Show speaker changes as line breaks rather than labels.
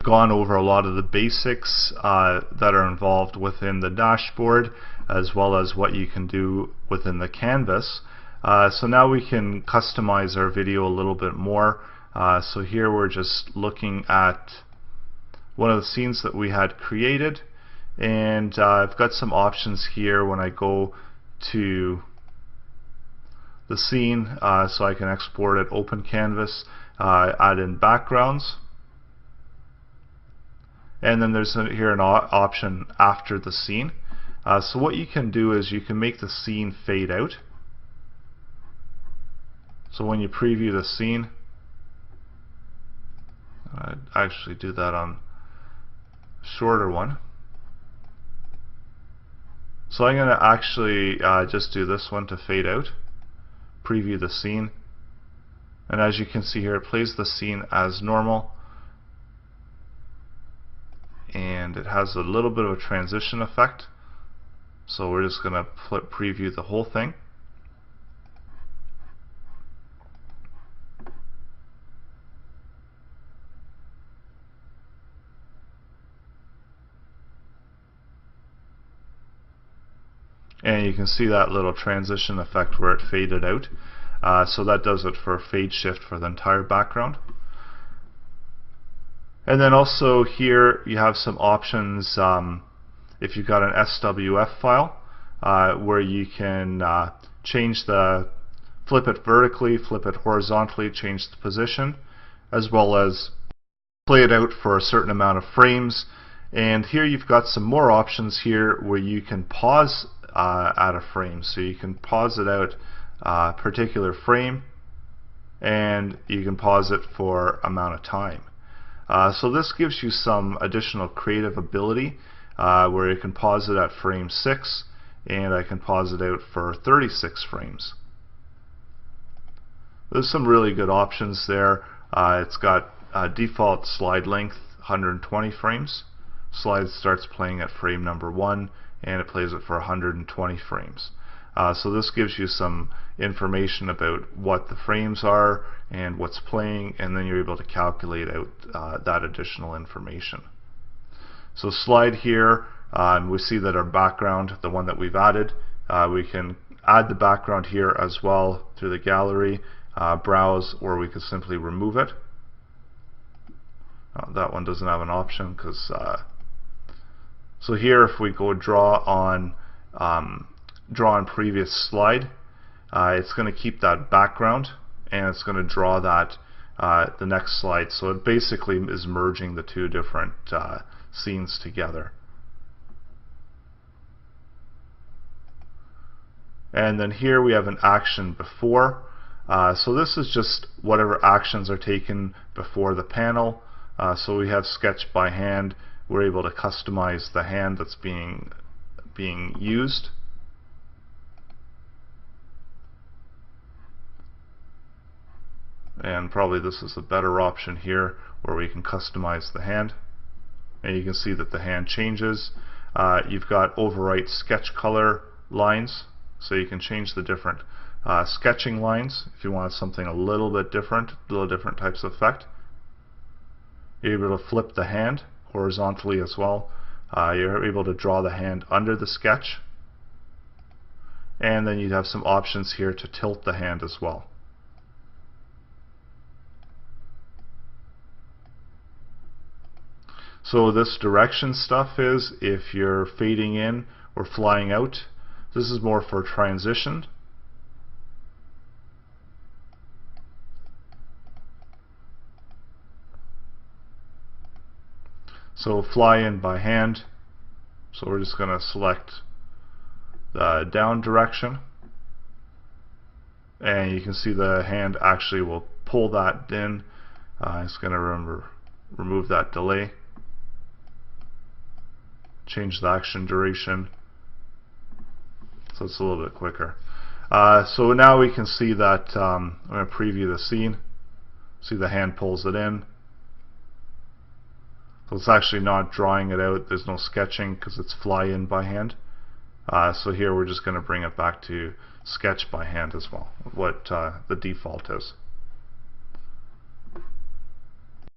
gone over a lot of the basics that are involved within the dashboard, as well as what you can do within the canvas. So now we can customize our video a little bit more. So here we're just looking at one of the scenes that we had created, and I've got some options here when I go to the scene, so I can export it, open canvas, add in backgrounds, and then there's here an option after the scene. So what you can do is you can make the scene fade out. So when you preview the scene, I'd actually do that on a shorter one. So I'm going to actually just do this one to fade out, preview the scene, and as you can see here, it plays the scene as normal, and it has a little bit of a transition effect. So we're just going to preview the whole thing. And you can see that little transition effect where it faded out. So that does it for a fade shift for the entire background. And then also here you have some options if you've got an SWF file where you can change flip it vertically, flip it horizontally, change the position, as well as play it out for a certain amount of frames. And here you've got some more options here where you can pause at a frame. So you can pause it out a particular frame, and you can pause it for amount of time. So this gives you some additional creative ability where you can pause it at frame 6, and I can pause it out for 36 frames. There's some really good options there. It's got default slide length 120 frames. Slide starts playing at frame number 1, and it plays it for 120 frames. So this gives you some information about what the frames are and what's playing, and then you're able to calculate out that additional information. So slide here, we see that our background, the one that we've added, we can add the background here as well through the gallery, browse, or we could simply remove it. That one doesn't have an option because so here if we go draw on previous slide, it's going to keep that background and it's going to draw that the next slide. So it basically is merging the two different scenes together. And then here we have an action before. So this is just whatever actions are taken before the panel. So we have sketch by hand. We're able to customize the hand that's being used. And probably this is a better option here where we can customize the hand. And you can see that the hand changes. You've got overwrite sketch color lines, so you can change the different sketching lines if you want something a little bit different, different types of effect. You're able to flip the hand horizontally as well. You're able to draw the hand under the sketch, and then you have some options here to tilt the hand as well. So this direction stuff is if you're fading in or flying out. This is more for transition. So fly in by hand. So we're just going to select the down direction, and you can see the hand actually will pull that in. It's going to remove that delay, change the action duration, so it's a little bit quicker. So now we can see that I'm going to preview the scene. See the hand pulls it in. So it's actually not drawing it out. There's no sketching because it's fly in by hand. So here we're just going to bring it back to sketch by hand as well, what the default is.